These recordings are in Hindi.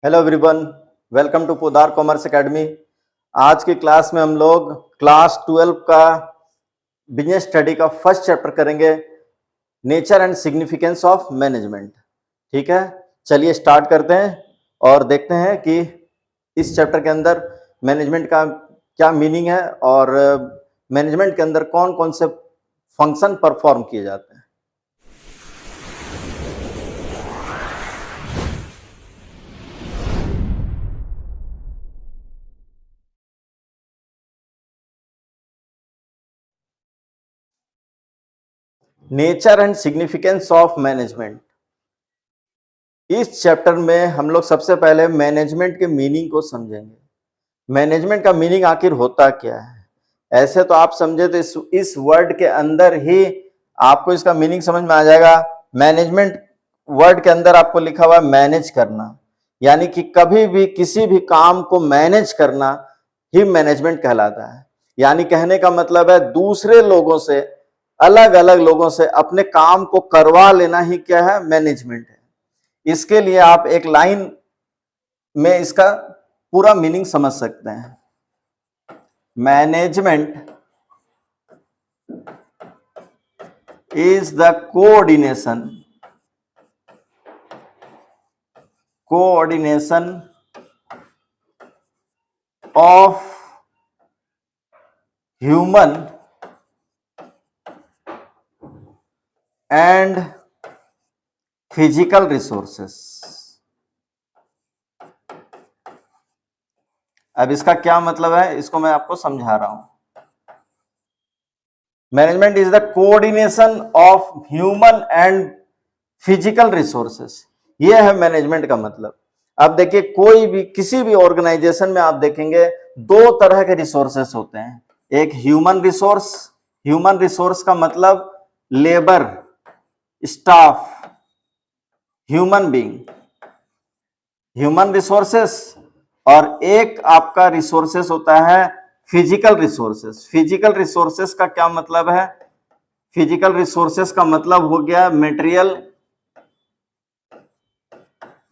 Hello everyone, welcome to Podar commerce academy. आज की क्लास में हम लोग क्लास 12 का बिजनेस स्टडी का फर्स्ट चैप्टर करेंगे, nature and significance of management. ठीक है, चलिए स्टार्ट करते हैं और देखते हैं कि इस चैप्टर के अंदर मैनेजमेंट का क्या मीनिंग है और मैनेजमेंट के अंदर कौन कौन से फंक्शन परफॉर्म किए जाते हैं। Nature and significance of management. इस चैप्टर में हम लोग सबसे पहले मैनेजमेंट के मीनिंग को समझेंगे। मैनेजमेंट का मीनिंग आखिर होता क्या है। ऐसे तो आप समझे तो इस वर्ड के अंदर ही आपको इसका मीनिंग समझ में आ जाएगा। मैनेजमेंट वर्ड के अंदर आपको लिखा हुआ है मैनेज करना, यानी कि कभी भी किसी भी काम को मैनेज करना ही मैनेजमेंट कहलाता है। यानी कहने का मतलब है दूसरे लोगों से, अलग अलग लोगों से अपने काम को करवा लेना ही क्या है, मैनेजमेंट है। इसके लिए आप एक लाइन में इसका पूरा मीनिंग समझ सकते हैं। Management is the coordination of human and physical resources. अब इसका क्या मतलब है, इसको मैं आपको समझा रहा हूं। Management is the coordination of human and physical resources, यह है मैनेजमेंट का मतलब। अब देखिए, कोई भी किसी भी ऑर्गेनाइजेशन में आप देखेंगे दो तरह के रिसोर्सेस होते हैं। एक ह्यूमन रिसोर्स का मतलब labour, staff, human being, human resources. और एक आपका रिसोर्सेस होता है फिजिकल रिसोर्सेस। फिजिकल रिसोर्सेस का क्या मतलब है? फिजिकल रिसोर्सेस का मतलब हो गया मटेरियल,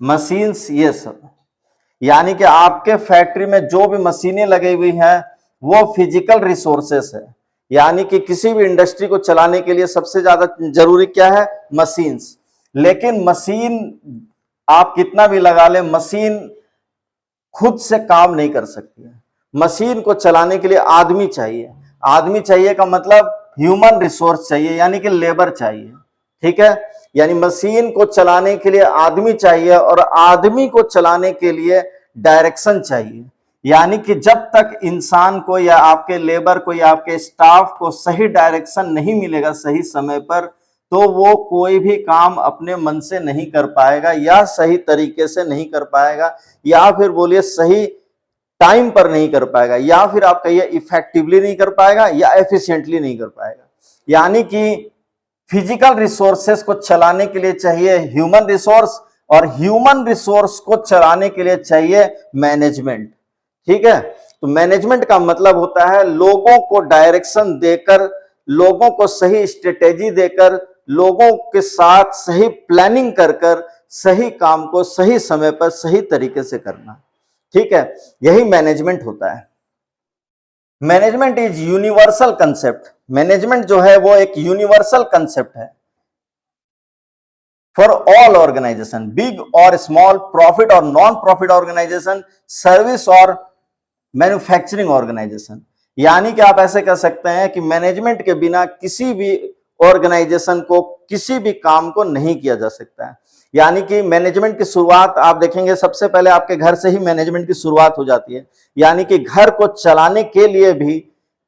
मशीन्स, ये सब। यानी कि आपके फैक्ट्री में जो भी मशीनें लगी हुई हैं वो फिजिकल रिसोर्सेस है। यानी कि किसी भी इंडस्ट्री को चलाने के लिए सबसे ज्यादा जरूरी क्या है? मशीन्स। लेकिन मशीन आप कितना भी लगा ले, मशीन खुद से काम नहीं कर सकती है। मशीन को चलाने के लिए आदमी चाहिए। आदमी चाहिए का मतलब ह्यूमन रिसोर्स चाहिए, यानी कि लेबर चाहिए। ठीक है, यानी मशीन को चलाने के लिए आदमी चाहिए और आदमी को चलाने के लिए डायरेक्शन चाहिए। यानी कि जब तक इंसान को या आपके लेबर को या आपके स्टाफ को सही डायरेक्शन नहीं मिलेगा सही समय पर, तो वो कोई भी काम अपने मन से नहीं कर पाएगा या सही तरीके से नहीं कर पाएगा, या फिर बोलिए सही टाइम पर नहीं कर पाएगा, या फिर आप कहिए इफेक्टिवली नहीं कर पाएगा या एफिशिएंटली नहीं कर पाएगा। यानी कि फिजिकल रिसोर्सेस को चलाने के लिए चाहिए ह्यूमन रिसोर्स और ह्यूमन रिसोर्स को चलाने के लिए चाहिए मैनेजमेंट। ठीक है, तो मैनेजमेंट का मतलब होता है लोगों को डायरेक्शन देकर, लोगों को सही स्ट्रेटेजी देकर, लोगों के साथ सही प्लानिंग कर कर सही काम को सही समय पर सही तरीके से करना। ठीक है, यही मैनेजमेंट होता है। Management is universal concept. Management जो है वो एक यूनिवर्सल कंसेप्ट है फॉर ऑल ऑर्गेनाइजेशन, बिग और स्मॉल, प्रॉफिट और नॉन प्रॉफिट ऑर्गेनाइजेशन, सर्विस और मैन्युफैक्चरिंग ऑर्गेनाइजेशन। यानी कि आप ऐसे कह सकते हैं कि मैनेजमेंट के बिना किसी भी ऑर्गेनाइजेशन को, किसी भी काम को नहीं किया जा सकता है। यानी कि मैनेजमेंट की शुरुआत आप देखेंगे सबसे पहले आपके घर से ही मैनेजमेंट की शुरुआत हो जाती है। यानी कि घर को चलाने के लिए भी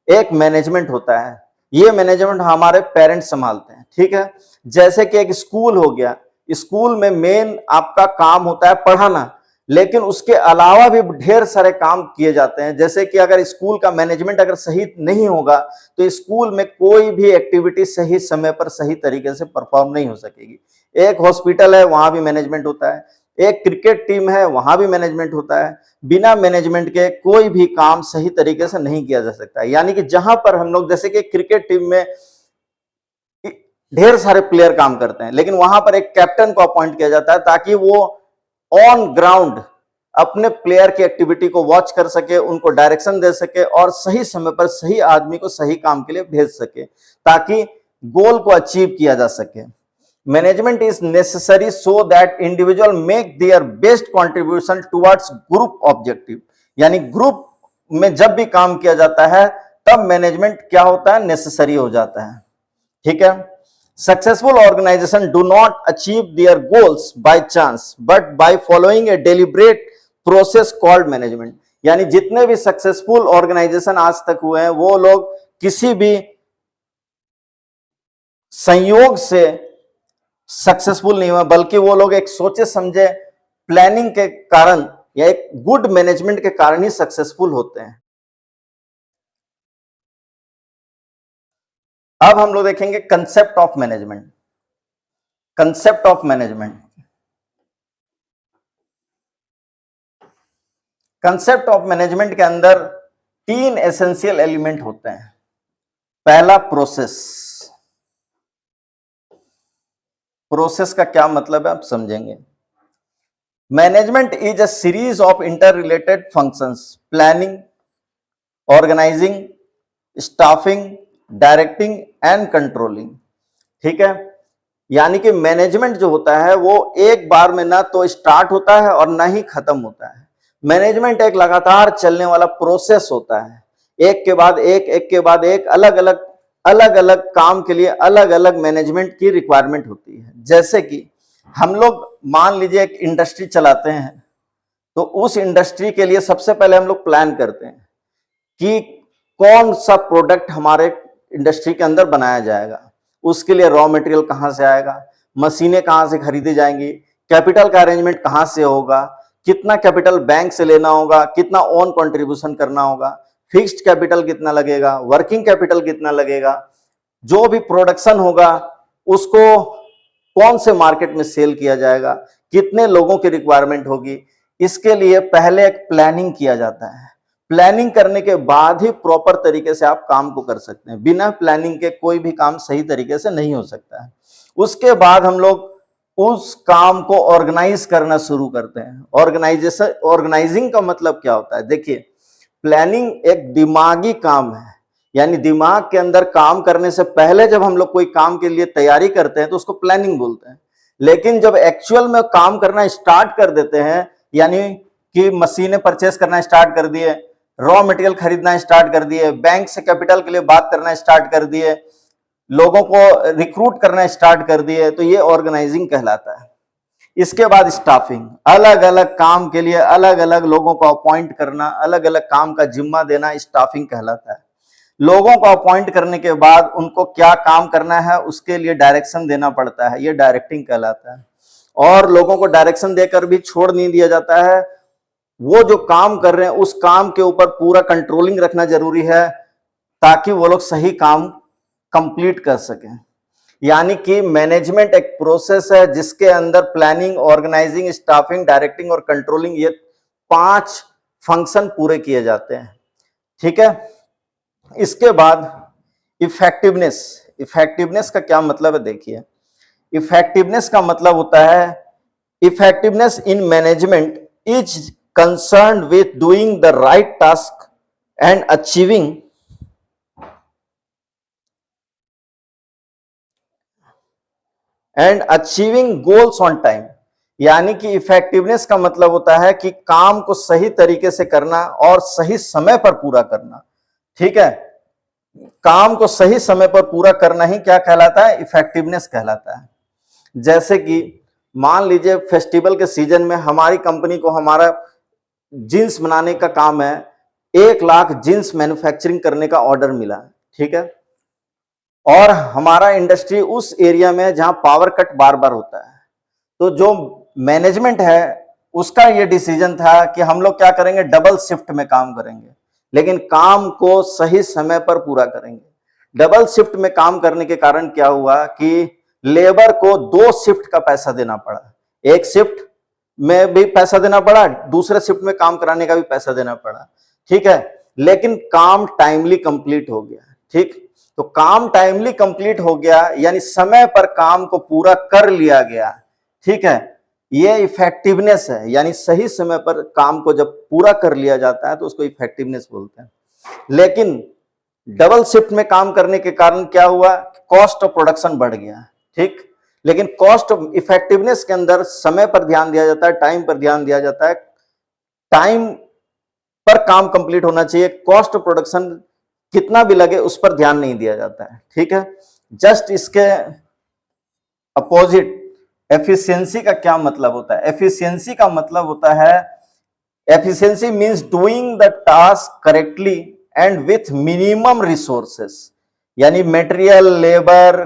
एक मैनेजमेंट होता है। ये मैनेजमेंट हमारे पेरेंट्स संभालते हैं। ठीक है, जैसे कि एक स्कूल हो गया, स्कूल में मेन आपका काम होता है पढ़ाना, लेकिन उसके अलावा भी ढेर सारे काम किए जाते हैं। जैसे कि अगर स्कूल का मैनेजमेंट अगर सही नहीं होगा तो स्कूल में कोई भी एक्टिविटी सही समय पर सही तरीके से परफॉर्म नहीं हो सकेगी। एक हॉस्पिटल है, वहां भी मैनेजमेंट होता है। एक क्रिकेट टीम है, वहां भी मैनेजमेंट होता है। बिना मैनेजमेंट के कोई भी काम सही तरीके से नहीं किया जा सकता। यानी कि जहां पर हम लोग, जैसे कि क्रिकेट टीम में ढेर सारे प्लेयर काम करते हैं, लेकिन वहां पर एक कैप्टन को अपॉइंट किया जाता है ताकि वो ऑन ग्राउंड अपने प्लेयर की एक्टिविटी को वॉच कर सके, उनको डायरेक्शन दे सके और सही समय पर सही आदमी को सही काम के लिए भेज सके ताकि गोल को अचीव किया जा सके। Management is necessary so that individual make their best contribution towards group objective. यानी ग्रुप में जब भी काम किया जाता है तब मैनेजमेंट क्या होता है, नेसेसरी हो जाता है। ठीक है। Successful organization do not achieve their goals by chance but by following a deliberate process called management। यानी जितने भी सक्सेसफुल ऑर्गेनाइजेशन आज तक हुए हैं वो लोग किसी भी संयोग से सक्सेसफुल नहीं हुए, बल्कि वो लोग एक सोचे समझे प्लानिंग के कारण या एक गुड मैनेजमेंट के कारण ही सक्सेसफुल होते हैं। अब हम लोग देखेंगे concept of management. Concept of management, concept of management के अंदर 3 एसेंशियल एलिमेंट होते हैं। पहला प्रोसेस। प्रोसेस का क्या मतलब है आप समझेंगे। Management is a series of interrelated functions, planning, organising, staffing, directing and controlling. ठीक है। यानी कि मैनेजमेंट जो होता है वो एक बार में ना तो स्टार्ट होता है और ना ही खत्म होता है। मैनेजमेंट एक लगातार चलने वाला प्रोसेस होता है, एक के बाद एक के बाद एक, अलग अलग काम के लिए अलग अलग मैनेजमेंट की रिक्वायरमेंट होती है। जैसे कि हम लोग मान लीजिए एक इंडस्ट्री चलाते हैं, तो उस इंडस्ट्री के लिए सबसे पहले हम लोग प्लान करते हैं कि कौन सा प्रोडक्ट हमारे इंडस्ट्री के अंदर बनाया जाएगा, उसके लिए रॉ मटेरियल कहां से आएगा, मशीनें कहां से खरीदी जाएंगी, कैपिटल का अरेंजमेंट कहां से होगा, कितना कैपिटल बैंक से लेना होगा, कितना ओन कंट्रीब्यूशन करना होगा, फिक्स्ड कैपिटल कितना लगेगा, वर्किंग कैपिटल कितना लगेगा, जो भी प्रोडक्शन होगा उसको कौन से मार्केट में सेल किया जाएगा, कितने लोगों की रिक्वायरमेंट होगी। इसके लिए पहले एक प्लानिंग किया जाता है। प्लानिंग करने के बाद ही प्रॉपर तरीके से आप काम को कर सकते हैं। बिना प्लानिंग के कोई भी काम सही तरीके से नहीं हो सकता है। उसके बाद हम लोग उस काम को ऑर्गेनाइज करना शुरू करते हैं। ऑर्गेनाइजिंग का मतलब क्या होता है, देखिए प्लानिंग एक दिमागी काम है, यानी दिमाग के अंदर काम करने से पहले जब हम लोग कोई काम के लिए तैयारी करते हैं तो उसको प्लानिंग बोलते हैं। लेकिन जब एक्चुअल में काम करना स्टार्ट कर देते हैं, यानी कि मशीनें परचेस करना स्टार्ट कर दिए, रॉ मटेरियल खरीदना स्टार्ट कर दिए, बैंक से कैपिटल के लिए बात करना स्टार्ट कर दिए, लोगों को रिक्रूट करना स्टार्ट कर दिए, तो ये ऑर्गेनाइजिंग कहलाता है। इसके बाद स्टाफिंग, अलग अलग काम के लिए अलग अलग लोगों को अपॉइंट करना, अलग अलग काम का जिम्मा देना स्टाफिंग कहलाता है। लोगों को अपॉइंट करने के बाद उनको क्या काम करना है उसके लिए डायरेक्शन देना पड़ता है, ये डायरेक्टिंग कहलाता है। और लोगों को डायरेक्शन देकर भी छोड़ नहीं दिया जाता है, वो जो काम कर रहे हैं उस काम के ऊपर पूरा कंट्रोलिंग रखना जरूरी है ताकि वो लोग सही काम कंप्लीट कर सकें। यानी कि मैनेजमेंट एक प्रोसेस है जिसके अंदर प्लानिंग, ऑर्गेनाइजिंग, स्टाफिंग, डायरेक्टिंग और कंट्रोलिंग, ये 5 फंक्शन पूरे किए जाते हैं। ठीक है। इसके बाद इफेक्टिवनेस। इफेक्टिवनेस का क्या मतलब है, देखिए इफेक्टिवनेस का मतलब होता है effectiveness in management is concerned with doing the right task and achieving goals on time। यानी कि इफेक्टिवनेस का मतलब होता है कि काम को सही तरीके से करना और सही समय पर पूरा करना। ठीक है। काम को सही समय पर पूरा करना ही क्या कहलाता है, इफेक्टिवनेस कहलाता है। जैसे कि मान लीजिए फेस्टिवल के सीजन में हमारी कंपनी को हमारा जींस बनाने का काम है, 1 लाख जींस मैन्युफैक्चरिंग करने का ऑर्डर मिला। ठीक है। और हमारा इंडस्ट्री उस एरिया में जहां पावर कट बार बार होता है, तो जो मैनेजमेंट है उसका ये डिसीजन था कि हम लोग क्या करेंगे, डबल शिफ्ट में काम करेंगे, लेकिन काम को सही समय पर पूरा करेंगे। डबल शिफ्ट में काम करने के कारण क्या हुआ कि लेबर को 2 शिफ्ट का पैसा देना पड़ा, एक शिफ्ट में भी पैसा देना पड़ा, दूसरे शिफ्ट में काम कराने का भी पैसा देना पड़ा। ठीक है। लेकिन काम टाइमली कंप्लीट हो गया। ठीक, तो काम टाइमली कंप्लीट हो गया यानी समय पर काम को पूरा कर लिया गया। ठीक है। ये इफेक्टिवनेस है, यानी सही समय पर काम को जब पूरा कर लिया जाता है तो उसको इफेक्टिवनेस बोलते हैं। लेकिन डबल शिफ्ट में काम करने के कारण क्या हुआ, कॉस्ट ऑफ प्रोडक्शन बढ़ गया, ठीक। लेकिन कॉस्ट ऑफ इफेक्टिवनेस के अंदर समय पर ध्यान दिया जाता है, टाइम पर ध्यान दिया जाता है, टाइम पर काम कंप्लीट होना चाहिए, कॉस्ट ऑफ प्रोडक्शन कितना भी लगे उस पर ध्यान नहीं दिया जाता है, ठीक है। जस्ट इसके अपोजिट एफिशिएंसी का क्या मतलब होता है? एफिशिएंसी का मतलब होता है, efficiency means doing the task correctly and with minimum resources, यानी मटेरियल, लेबर,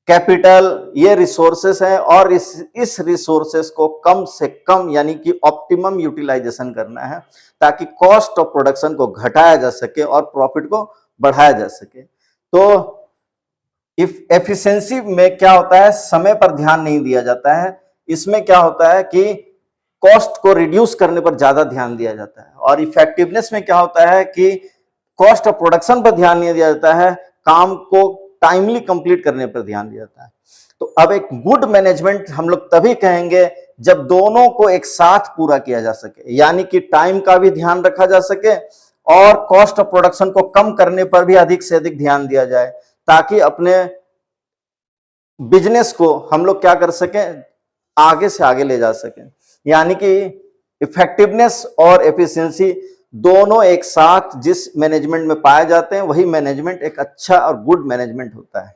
कैपिटल, ये रिसोर्सेस हैं और इस रिसोर्सेस को कम से कम यानी कि ऑप्टिमम यूटिलाइजेशन करना है ताकि कॉस्ट ऑफ प्रोडक्शन को घटाया जा सके और प्रॉफिट को बढ़ाया जा सके। तो इफ एफिशिएंसी में क्या होता है, समय पर ध्यान नहीं दिया जाता है, इसमें क्या होता है कि कॉस्ट को रिड्यूस करने पर ज्यादा ध्यान दिया जाता है। और इफेक्टिवनेस में क्या होता है कि कॉस्ट ऑफ प्रोडक्शन पर ध्यान नहीं दिया जाता है, काम को टाइमली कंप्लीट करने पर ध्यान दिया जाता है। तो अब एक गुड मैनेजमेंट हम लोग तभी कहेंगे जब दोनों को एक साथ पूरा किया जा सके, यानी कि टाइम का भी ध्यान रखा जा सके और कॉस्ट ऑफ प्रोडक्शन को कम करने पर भी अधिक से अधिक ध्यान दिया जाए, ताकि अपने बिजनेस को हम लोग क्या कर सकें, आगे से आगे ले जा सकें। यानी कि इफेक्टिवनेस और एफिशिएंसी दोनों एक साथ जिस मैनेजमेंट में पाए जाते हैं वही मैनेजमेंट एक अच्छा और गुड मैनेजमेंट होता है।